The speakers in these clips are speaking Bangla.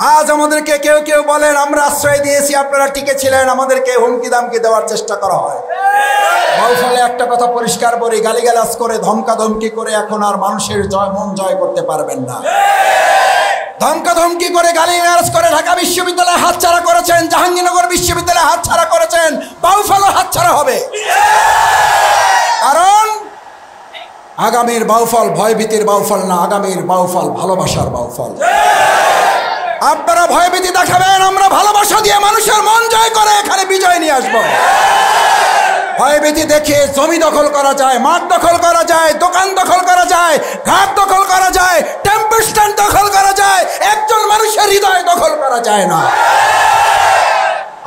আজ আমাদেরকে কেউ কেউ বলেন আমরা আশ্রয় দিয়েছি, আপনারা টিকে ছিলেন, আমাদেরকে হুমকি দামকি দেওয়ার চেষ্টা করা হয়। বাউফলে একটা কথা পরিষ্কার বলি, গালিগালাজ করে ধমকাধমকি করে এখন আর মানুষের মন জয় করতে পারবেন না। ধমকাধমকি করে গালিগালাজ করে ঢাকা বিশ্ববিদ্যালয়ে হাতছাড়া করেছেন, জাহাঙ্গীরনগর বিশ্ববিদ্যালয়ে হাতছাড়া করেছেন, বাউফলও হাতছাড়া হবে। কারণ আগামীর বাউফল ভয়ভীতির বাউফল না, আগামীর বাউফল ভালোবাসার বাউফল। আপনারা ভয়ভীতি দেখাবেন, আমরা ভালোবাসা দিয়ে মানুষের মন জয় করে এখানে বিজয় নিয়ে আসবো। ভয়ভীতি দেখে জমি দখল করা যায়, মাঠ দখল করা যায়, দোকান দখল করা যায়, ঘাট দখল করা যায়, টেম্পো স্ট্যান্ড দখল করা যায়, একজন মানুষের হৃদয় দখল করা যায় না।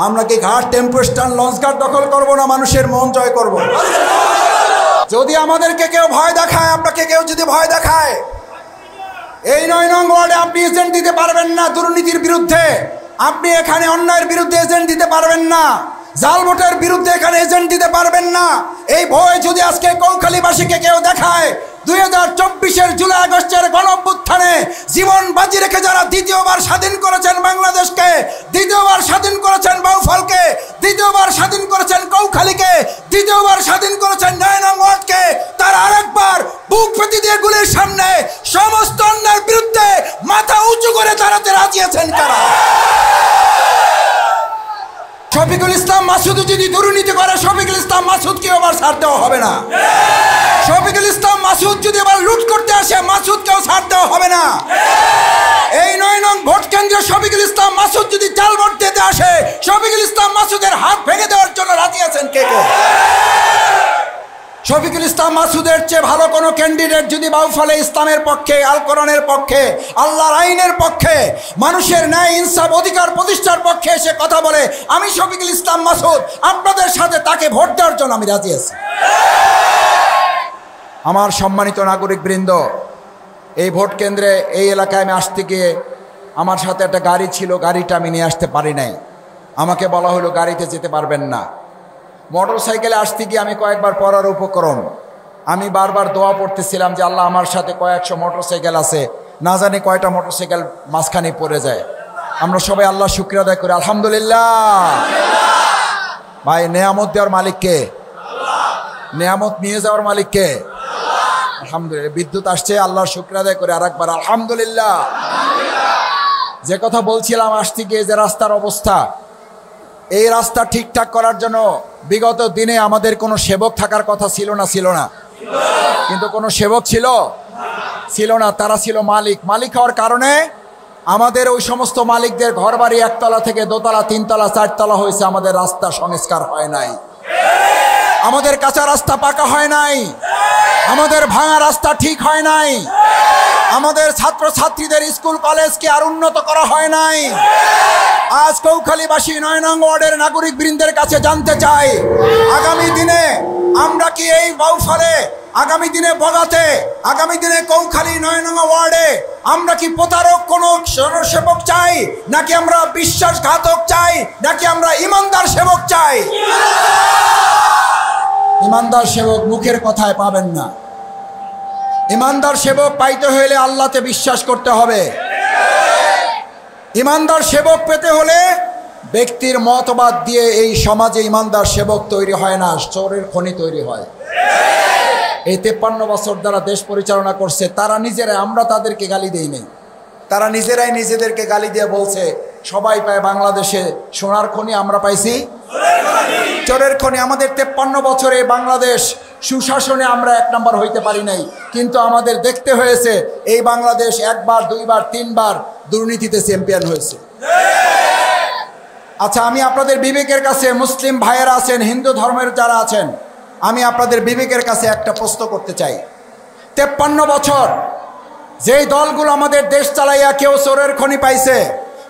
আমরা কি ঘাট, টেম্পো স্ট্যান্ড, লঞ্চ ঘাট দখল করব না মানুষের মন জয় করব? যদি আমাদেরকে কেউ ভয় দেখায়, আপনাকে কেউ যদি ভয় দেখায়, এই 9 নং ওয়ার্ডে আপনি এজেন্ট দিতে পারবেন না দুর্নীতির বিরুদ্ধে, আপনি এখানে অন্যায়ের বিরুদ্ধে এজেন্ট দিতে পারবেন না, জাল ভোটের বিরুদ্ধে এখানে এজেন্ট দিতে পারবেন না। এই ভয় যদি আজকে কৌখালীবাসীকে কেউ দেখায়, 2024-এর জুলাই আগস্টের গণঅভ্যুত্থানে জীবন বাজি রেখে যারা দ্বিতীয়বার স্বাধীন করেছেন বাংলাদেশকে, দ্বিতীয়বার স্বাধীন করেছেন বাউফলকে, দ্বিতীয়বার স্বাধীন করেছেন কৌখালীকে, দ্বিতীয়বার স্বাধীন করেছেন 9 নং ওয়ার্ডকে, তারা আরেকবার বুক পেতে দিয়ে গুলির সামনে সমস্ত অন্যায়ের বিরুদ্ধে মাথা উঁচু করে দাঁড়াতে রাজি আছেন কারা? শফিকুল ইসলাম মাসুদ যদি দুর্নীতি করে, শফিকুল ইসলাম মাসুদকে আবার ছাড় দেওয়া হবে না। শফিকুল ইসলাম মাসুদ যদি আবার লুট করতে আসে, মাসুদকেও ছাড় দেওয়া হবে না। এই 9 নং ভোট কেন্দ্রে শফিকুল ইসলাম মাসুদ যদি জাল ভোট দিতে আসে, শফিকুল ইসলাম মাসুদের হাত ভেঙে দেওয়ার জন্য রাজি আছেন কে কে? শফিকুল ইসলাম মাসুদের চেয়ে ভালো কোনো ক্যান্ডিডেট যদি বাউফলে ইসলামের পক্ষে, আল কোরআনের পক্ষে, আল্লাহর আইনের পক্ষে, মানুষের ন্যায় ইনসাফ অধিকার প্রতিষ্ঠার পক্ষে এসে কথা বলে, আমি শফিকুল ইসলাম মাসুদ আপনাদের সাথে তাকে ভোট দেওয়ার জন্য আমি রাজি আছি। আমার সম্মানিত নাগরিক বৃন্দ, এই ভোট কেন্দ্রে এই এলাকায় আমি আসতে গিয়ে আমার সাথে একটা গাড়ি ছিল, গাড়িটা আমি নিয়ে আসতে পারি নাই। আমাকে বলা হলো গাড়িতে যেতে পারবেন না। মোটর সাইকেলে আসতে গিয়ে আমি কয়েকবার পড়ার উপক্রম, আমি বারবার দোয়া পড়তেছিলাম যে আল্লাহ আমার সাথে কয়েকশো মোটর সাইকেল আছে, না জানি কয়টা মোটর সাইকেল মাঝখানে পড়ে যায়। আমরা সবাই আল্লাহ শুকরিয়া আদায় করি, আলহামদুলিল্লাহ। ভাই, নেয়ামত দেওয়ার মালিক কে? নেয়ামত নিয়ে যাওয়ার মালিক কে? আলহামদুলিল্লাহ। বিদ্যুৎ আসছে, আল্লাহর শুকরিয়া আদায় করে আরেকবার আলহামদুলিল্লাহ। যে কথা বলছিলাম আসতে গিয়ে, যে রাস্তার অবস্থা, এই রাস্তা ঠিকঠাক করার জন্য বিগত দিনে আমাদের কোনো সেবক থাকার কথা ছিল না? ছিল না? কিন্তু কোনো সেবক ছিল না, তারা ছিল মালিক। মালিক হওয়ার কারণে আমাদের ওই সমস্ত মালিকদের ঘর বাড়ি একতলা থেকে দোতলা, তিনতলা, চারতলা হয়েছে, আমাদের রাস্তা সংস্কার হয় নাই, আমাদের কাঁচা রাস্তা পাকা হয় নাই, আমাদের ভাঙা রাস্তা ঠিক হয় নাই, আমাদের ছাত্র ছাত্রীদের স্কুল কলেজকে আর উন্নত করা হয় নাই। আজ কৌখালীবাসী 9 নং ওয়ার্ডের নাগরিক বৃন্দের কাছে জানতে চাই, আগামী দিনে আমরা কি এই বাউফলে, আগামী দিনে বগাতে, আগামী দিনে কৌখালী 9 নং ওয়ার্ডে আমরা কি প্রতারক কোন সেবক চাই, নাকি আমরা বিশ্বাসঘাতক চাই, নাকি আমরা ইমানদার সেবক চাই? ইমানদার সেবক মুখের কথায় পাবেন না। ইমানদার সেবক পাইতে হলে আল্লাহতে বিশ্বাস করতে হবে। ইমানদার সেবক পেতে হলে ব্যক্তির মতবাদ দিয়ে এই সমাজে ইমানদার সেবক তৈরি হয় না, চোরের খনি তৈরি হয়। এই 53 বছর যারা দেশ পরিচালনা করছে, তারা নিজেরাই, আমরা তাদেরকে গালি দেই নাই, তারা নিজেরাই নিজেদেরকে গালি দিয়ে বলছে সবাই পায় বাংলাদেশে সোনার খনি, আমরা পাইছি চোরের খনি। আমাদের 53 বছরে বাংলাদেশ সুশাসনে আমরা 1 নম্বর হইতে পারি নাই, কিন্তু আমাদের দেখতে হয়েছে এই বাংলাদেশ 1 বার 2 বার 3 বার দুর্নীতিতে চ্যাম্পিয়ন হয়েছে। আচ্ছা, আমি আপনাদের বিবেকের কাছে, মুসলিম ভাইয়েরা আছেন, হিন্দু ধর্মের যারা আছেন, আমি আপনাদের বিবেকের কাছে একটা প্রশ্ন করতে চাই। 53 বছর যেই দলগুলো আমাদের দেশ চালাইয়া কেউ চোরের খনি পাইছে,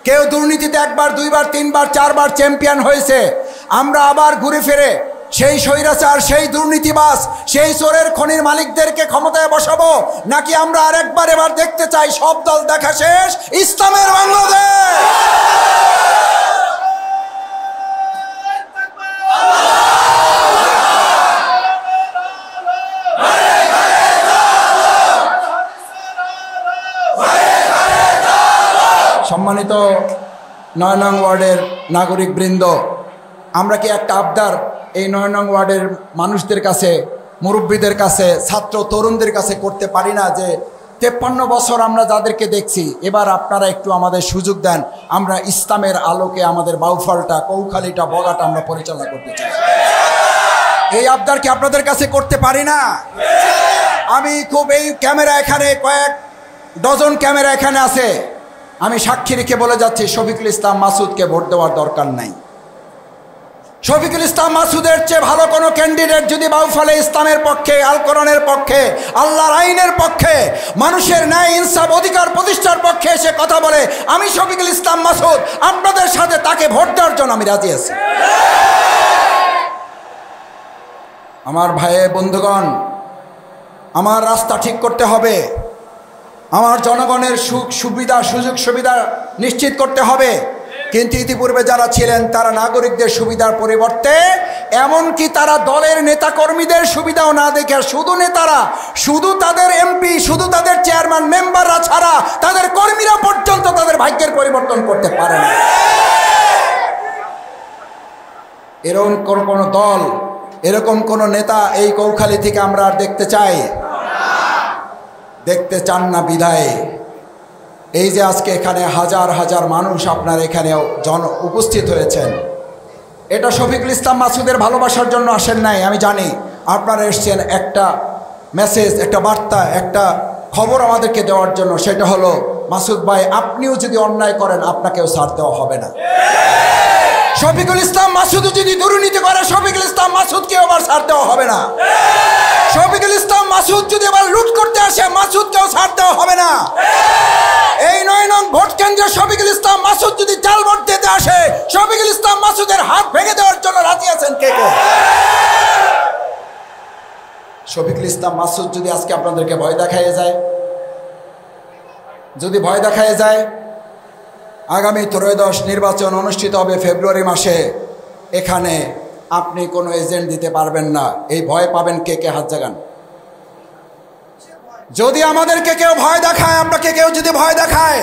কেউ দুর্নীতিতে 1 বার 2 বার 3 বার 4 বার চ্যাম্পিয়ন হয়েছে, আমরা আবার ঘুরে ফিরে সেই স্বৈরাচার, সেই দুর্নীতিবাজ, সেই চোরের খনির মালিকদেরকে ক্ষমতায় বসাবো, নাকি আমরা আরেকবার এবার দেখতে চাই সব দল দেখা শেষ, ইসলামের বাংলাদেশ? সম্মানিত সম্মানিত ৯ নং ওয়ার্ডের নাগরিকবৃন্দ, আমরা কি একটা আবদার এই ৯ নং ওয়ার্ডের মানুষদের কাছে, মুরব্বীদের কাছে, ছাত্র তরুণদের কাছে করতে পারি না যে 53 বছর আমরা যাদেরকে দেখছি, এবার আপনারা একটু আমাদের সুযোগ দেন, আমরা ইসলামের আলোকে আমাদের বাউফলটা, কৌখালীটা, বগাটা আমরা পরিচালনা করতে চাই। এই আবদার কি আপনাদের কাছে করতে পারি না? আমি খুব, এই ক্যামেরা এখানে কয়েক ডজন ক্যামেরা এখানে আছে, আমি সাক্ষী রেখে বলে যাচ্ছি শফিকুল ইসলাম মাসুদকে ভোট দেওয়ার দরকার নাই। শফিকুল ইসলাম মাসুদের চেয়ে ভালো কোনো ক্যান্ডিডেট যদি বাউফলে ইসলামের পক্ষে, আল কোরআনের পক্ষে, আল্লাহর আইনের পক্ষে, মানুষের ন্যায় ইনসাফ অধিকার প্রতিষ্ঠার পক্ষে এসে কথা বলে, আমি শফিকুল ইসলাম মাসুদ আপনাদের সাথে তাকে ভোট দেওয়ার জন্য আমি রাজি আছি। আমার ভাই বন্ধুগণ, আমার রাস্তা ঠিক করতে হবে, আমার জনগণের সুযোগ সুবিধা নিশ্চিত করতে হবে। কিন্তু ইতিপূর্বে যারা ছিলেন তারা নাগরিকদের সুবিধার পরিবর্তে এমনকি তারা দলের নেতাকর্মীদের সুবিধাও না দেখে শুধু নেতারা, শুধু তাদের এমপি, শুধু তাদের চেয়ারম্যান মেম্বাররা ছাড়া তাদের কর্মীরা পর্যন্ত তাদের ভাগ্যের পরিবর্তন করতে পারে না। এরকম কোনো দল, এরকম কোনো নেতা এই কৌখালী থেকে আমরা আর দেখতে চাই? দেখতে চান না বিধায় এই যে আজকে এখানে হাজার হাজার মানুষ আপনার এখানে উপস্থিত হয়েছেন, এটা শফিকুল ইসলাম মাসুদের ভালোবাসার জন্য আসেন নাই, আমি জানি। আপনারা এসছেন একটা মেসেজ, একটা বার্তা, একটা খবর আমাদেরকে দেওয়ার জন্য, সেটা হলো মাসুদ ভাই আপনিও যদি অন্যায় করেন আপনাকেও ছাড় দেওয়া হবে না। শফিকুল ইসলাম মাসুদ যদি দুর্নীতি করে শফিকুল ইসলাম মাসুদকেও আবার ছাড় দেওয়া হবে না। শফিকুল ইসলাম মাসুদ যদি আবার লুট করতে আসে মাসুদকেও ছাড় দেওয়া হবে না। এই ৯ নং ভোট কেন্দ্রে শফিকুল ইসলাম মাসুদ যদি জাল ভোট দিতে আসে শফিকুল ইসলাম মাসুদের হাত ভেঙে দেওয়ার জন্য রাজি আছেন কে কে? শফিকুল ইসলাম মাসুদ যদি আজকে আপনাদেরকে ভয় দেখায় যায়, যদি ভয় দেখায় যায়, আগামী ত্রয়োদশ নির্বাচন অনুষ্ঠিত হবে ফেব্রুয়ারি মাসে, এখানে আপনি কোনো এজেন্ট দিতে পারবেন না। এই ভয় পাবেন কে কে? হাত জাগান। যদি আমাদেরকে কেউ ভয় দেখায়, আপনাকে কেউ যদি ভয় দেখায়,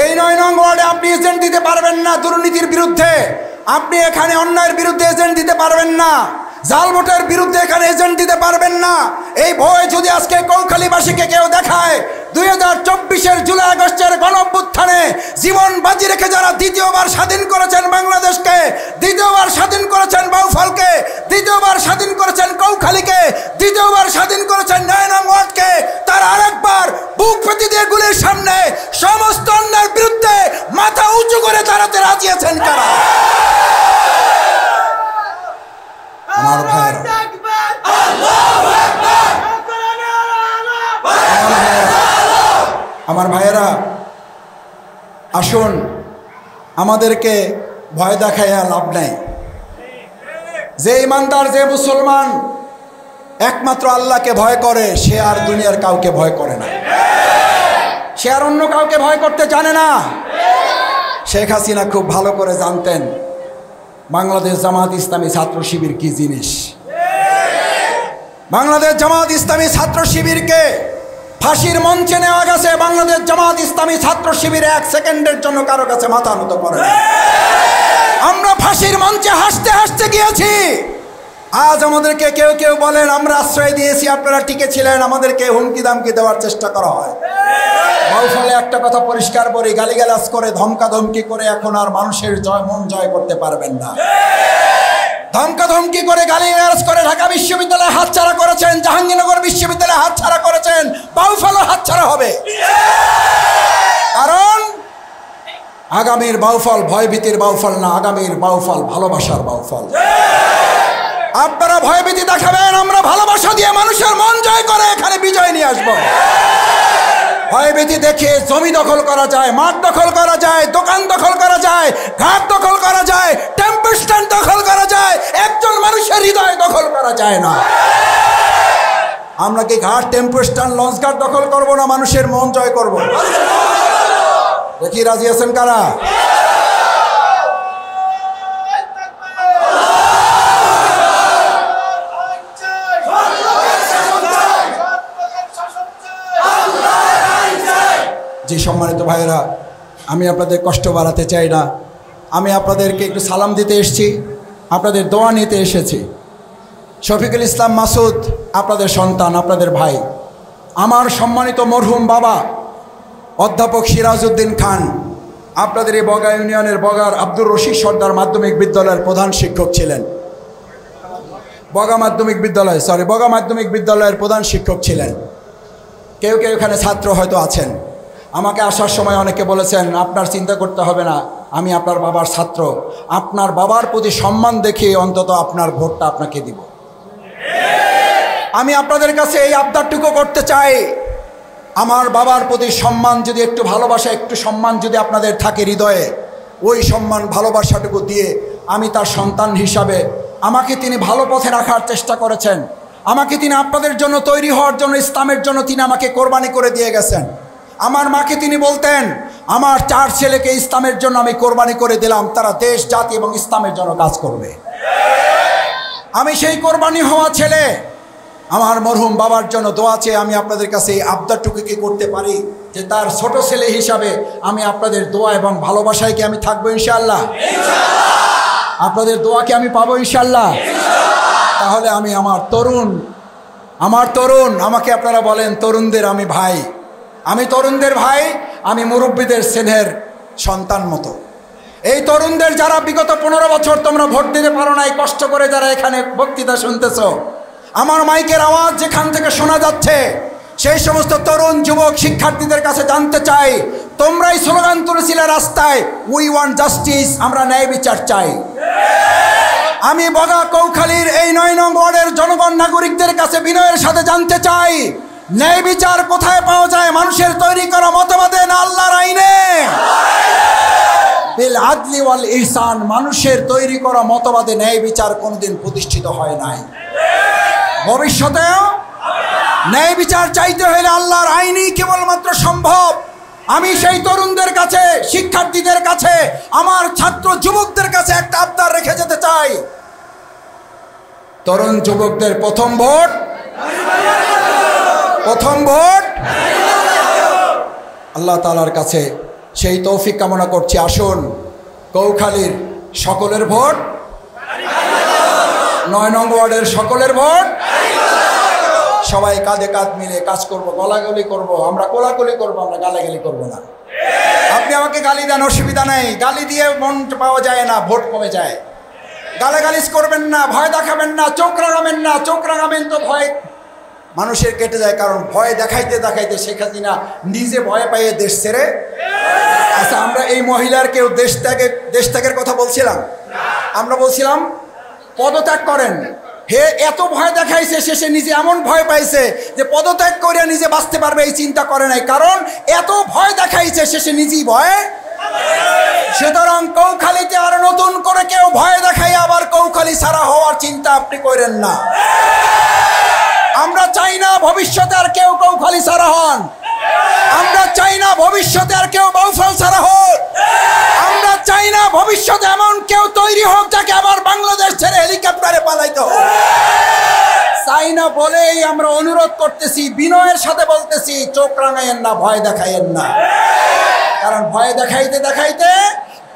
এই ৯ নং ওয়ার্ডে আপনি এজেন্ট দিতে পারবেন না। দুর্নীতির বিরুদ্ধে আপনি এখানে অন্যায়ের বিরুদ্ধে এজেন্ট দিতে পারবেন না, জাল ভোটের বিরুদ্ধে এখানে এজেন্ট দিতে পারবেন না। এই ভয় যদি আজকে কৌখালীবাসীকে কেউ দেখায়, 2024-এর জুলাই আগস্টের গণঅভ্যুত্থানে জীবন বাজি রেখে যারা দ্বিতীয়বার স্বাধীন করেছেন বাংলাদেশকে, দ্বিতীয়বার স্বাধীন করেছেন বাউফলকে, দ্বিতীয়বার স্বাধীন করেছেন কৌখালীকে, দ্বিতীয়বার স্বাধীন করেছেন ৯ নং ওয়ার্ডকে, তারা আরেকবার বুক পেতে দিয়ে গুলির সামনে সমস্ত অন্যায়ের বিরুদ্ধে মাথা উঁচু করে দাঁড়াতে রাজি আছেন কারা? আমার ভাইয়েরা, আমার ভাইয়েরা, আসুন, আমাদেরকে ভয় দেখাইয়া লাভ নাই। যে ইমানদার, যে মুসলমান একমাত্র আল্লাহকে ভয় করে, সে আর দুনিয়ার কাউকে ভয় করে না, সে আর অন্য কাউকে ভয় করতে জানে না। শেখ হাসিনা খুব ভালো করে জানতেন বাংলাদেশ জামাত ইসলামী ছাত্র শিবির কি জিনিস। বাংলাদেশ জামাত ইসলামী ছাত্র শিবিরকে ফাঁসির মঞ্চে নেওয়া গেছে, বাংলাদেশ জামাত ইসলামী ছাত্র শিবির 1 সেকেন্ডের জন্য কারো কাছে মাথা নত করে না। আমরা ফাঁসির মঞ্চে হাসতে হাসতে গিয়েছি। আজ আমাদেরকে কেউ কেউ বলেন আমরা আশ্রয় দিয়েছি, আপনারা টিকে ছিলেন, আমাদেরকে হুমকি দামকি দেওয়ার চেষ্টা করা হয়। বাউফলে একটা কথা পরিষ্কার বলি, গালিগালাজ করে, ধমকাধমকি করে এখন আর মানুষের মন জয় করতে পারবেন না। ধমকাধমকি করে, গালিগালাজ করে ঢাকা বিশ্ববিদ্যালয়ে হাতছাড়া করেছেন, জাহাঙ্গীরনগর বিশ্ববিদ্যালয়ে হাতছাড়া করেছেন, বাউফলও হাতছাড়া হবে। কারণ আগামীর বাউফল ভয়ভীতির বাউফল না, আগামীর বাউফল ভালোবাসার বাউফল। আপনারা ভয়ভীতি দেখাবেন, আমরা ভালোবাসা দিয়ে মানুষের মন জয় করে এখানে বিজয় নিয়ে আসবো। ভয়ভীতি দেখে জমি দখল করা যায়, মাঠ দখল করা যায়, দোকান দখল করা যায়, ঘাট দখল করা যায়, টেম্পো স্ট্যান্ড দখল করা যায়, একজন মানুষের হৃদয় দখল করা যায় না। আমরা কি ঘাট, টেম্পো স্ট্যান্ড, লঞ্চ ঘাট দখল করবো না মানুষের মন জয় করবো? দেখি রাজি আছেন কারা? জি সম্মানিত ভাইয়েরা, আমি আপনাদের কষ্ট বাড়াতে চাই না। আমি আপনাদেরকে একটু সালাম দিতে এসেছি, আপনাদের দোয়া নিতে এসেছি। শফিকুল ইসলাম মাসুদ আপনাদের সন্তান, আপনাদের ভাই। আমার সম্মানিত মরহুম বাবা অধ্যাপক সিরাজউদ্দিন খান আপনাদের এই বগা ইউনিয়নের বগার আব্দুর রশিদ সর্দার মাধ্যমিক বিদ্যালয়ের প্রধান শিক্ষক ছিলেন। বগা মাধ্যমিক বিদ্যালয়ের প্রধান শিক্ষক ছিলেন। কেউ কেউ এখানে ছাত্র হয়তো আছেন। আমাকে আসার সময় অনেকে বলেছেন, আপনার চিন্তা করতে হবে না, আমি আপনার বাবার ছাত্র, আপনার বাবার প্রতি সম্মান দেখিয়ে অন্তত আপনার ভোটটা আপনাকে দিব। আমি আপনাদের কাছে এই আবদারটুকু করতে চাই, আমার বাবার প্রতি সম্মান যদি একটু ভালোবাসা, একটু সম্মান যদি আপনাদের থাকে হৃদয়ে, ওই সম্মান ভালোবাসাটুকু দিয়ে আমি তার সন্তান হিসাবে, আমাকে তিনি ভালো পথে রাখার চেষ্টা করেছেন, আমাকে তিনি আপনাদের জন্য তৈরি হওয়ার জন্য, ইসলামের জন্য তিনি আমাকে কোরবানি করে দিয়ে গেছেন। আমার মাকে তিনি বলতেন, আমার 4 ছেলেকে ইসলামের জন্য আমি কোরবানি করে দিলাম, তারা দেশ জাতি এবং ইসলামের জন্য কাজ করবে। আমি সেই কোরবানি হওয়া ছেলে। আমার মরহুম বাবার জন্য দোয়া চেয়ে আমি আপনাদের কাছে এই আবদারটুকু কি করতে পারি যে তার ছোট ছেলে হিসাবে আমি আপনাদের দোয়া এবং ভালোবাসায় কি আমি থাকবো ইনশাআল্লাহ? আপনাদের দোয়া কি আমি পাবো ইনশাআল্লাহ? তাহলে আমি আমার তরুণ আমাকে আপনারা বলেন তরুণদের আমি ভাই, আমি তরুণদের ভাই, আমি মুরব্বীদের স্নেহের সন্তান মতো। এই তরুণদের যারা বিগত 15 বছর তোমরা ভোট দিতে পারো নাই, কষ্ট করে যারা এখানে বক্তৃতা শুনতেছ, আমার মাইকের আওয়াজ যেখান থেকে শোনা যাচ্ছে, সেই সমস্ত তরুণ যুবক শিক্ষার্থীদের কাছে জানতে চাই, তোমরাই স্লোগান তুলেছিলে রাস্তায়, উই ওয়ান্ট জাস্টিস, আমরা ন্যায় বিচার চাই। আমি বগা কৌখালীর এই 9 নং ওয়ার্ডের জনগণ নাগরিকদের কাছে বিনয়ের সাথে জানতে চাই, ন্যায় বিচার কোথায় পাওয়া যায়? মানুষের তৈরি করা মতবাদে না আল্লাহর আইনে? বিল আদলি ওয়াল ইহসান, মানুষের তৈরি করা মতবাদে ন্যায় বিচার কোনোদিন প্রতিষ্ঠিত হয় নাই, ভবিষ্যতেও ন্যায় বিচার চাইতে হলে আল্লাহর আইনই কেবলমাত্র সম্ভব। আমি সেই তরুণদের কাছে, শিক্ষার্থীদের কাছে, আমার ছাত্র যুবকদের কাছে একটা আবদার রেখে যেতে চাই, তরুণ যুবকদের প্রথম ভোট আল্লাহ তাআলার কাছে সেই তৌফিক কামনা করছি। আসুন কৌখালীর সকলের ভোট, 9 নং ওয়ার্ডের সকলের ভোট, সবাই কাঁধে কাঁধ মিলে কাজ করব, গলাগলি করব, আমরা কোলাকুলি করব, আমরা গালাগালি করব না। আপনি আমাকে গালি দেন, অসুবিধা নেই, গালি দিয়ে মন পাওয়া যায় না, ভোট কমে যায়। গালাগালিজ করবেন না, ভয় দেখাবেন না, চোখ রাঙাবেন না। চোখ রাঙাবেন তো ভয় মানুষের কেটে যায়, কারণ ভয় দেখাইতে দেখাইতে শেখ হাসিনা নিজে ভয় পাইয়ে দেশ ছেড়ে। আচ্ছা, আমরা এই মহিলার কেউ দেশ ত্যাগের কথা বলছিলাম? আমরা বলছিলাম পদত্যাগ করেন। হে এত ভয় দেখাইছে, শেষে নিজে এমন ভয় পাইছে যে পদত্যাগ করে নিজে বাঁচতে পারবে এই চিন্তা করে নাই, কারণ এত ভয় দেখাইছে শেষে নিজেই ভয়। সুতরাং কৌখালীতে আর নতুন করে কেউ ভয় দেখাই আবার কৌখালী ছাড়া হওয়ার চিন্তা আপনি করেন না। আমরা চাই না ভবিষ্যতে আর কেউ কৌখালী ছাড়া হন, আমরা চাই না ভবিষ্যতে আর কেউ বাউফল ছাড়া হোক, আমরা চাই না ভবিষ্যতে এমন কেউ তৈরি হোক যাকে আবার বাংলাদেশ ছেড়ে হেলিকপ্টারে পালাইতে হোক। চাই না বলেই আমরা অনুরোধ করতেছি, বিনয়ের সাথে বলতেছি, চোখ রাঙাইয়েন না, ভয় দেখাইয়েন না, কারণ ভয় দেখাইতে দেখাইতে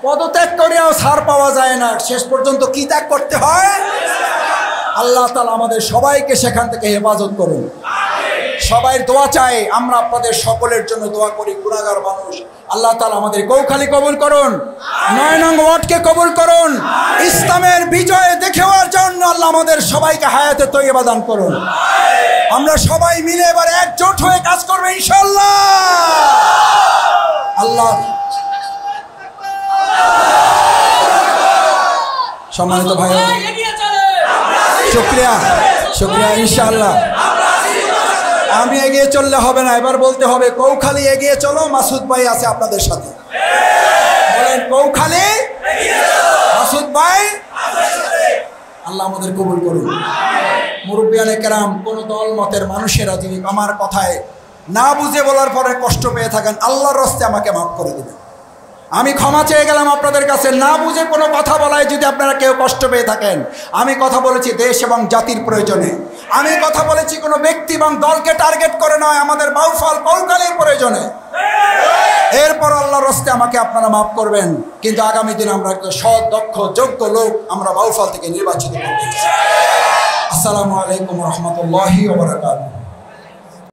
পদত্যাগ করেও ছাড় পাওয়া যায় না, শেষ পর্যন্ত কি ত্যাগ করতে হয়? আল্লাহ তাআলা আমাদের সবাইকে সেখান থেকে হেফাজত করুন। সবাই দোয়া চাই, আমরা আপনাদের সকলের জন্য দোয়া করি, গুনাহগার মানুষ। আল্লাহ তাআলা আমাদের কৌখালী কবুল করুন, 9 নং ওয়ার্ডকে কবুল করুন, ইসলামের বিজয় দেখেওয়ার জন্য আল্লাহ আমাদের সবাইকে হায়াতে তৈয়বা দান করুন। আমরা সবাই মিলে এবার একজোট হয়ে কাজ করব ইনশাআল্লাহ। আল্লাহ সম্মানিত ভাই, শুকরিয়া ইনশাআল্লাহ। আমি এগিয়ে চললে হবে না, এবার বলতে হবে কৌখালী এগিয়ে চলো, মাসুদ ভাই আছে আপনাদের সাথে। বলেন কৌখালী, মাসুদ ভাই। আল্লাহ আমাদের কবুল করুন। মুরব্বিয়ানে কেরাম, কোন দল মতের মানুষেরা যদি আমার কথায় না বুঝে বলার পরে কষ্ট পেয়ে থাকেন, আল্লাহর রাস্তে আমাকে মাফ করে দেবেন। আমি ক্ষমা চেয়ে গেলাম আপনাদের কাছে। না বুঝে কোনো কথা বলায় যদি আপনারা কেউ কষ্ট পেয়ে থাকেন, আমি কথা বলেছি দেশ এবং জাতির প্রয়োজনে, আমি কথা বলেছি কোনো ব্যক্তি এবং দলকে টার্গেট করে নয়, আমাদের বাউফল কৌখালীর প্রয়োজনে। এরপর আল্লাহর রাস্তায় আমাকে আপনারা মাফ করবেন, কিন্তু আগামী দিন আমরা একটা সৎ, দক্ষ, যোগ্য লোক আমরা বাউফল থেকে নির্বাচিত করতে চাই। আসসালামু আলাইকুম ওয়া রাহমাতুল্লাহি ওয়া বারাকাতুহু।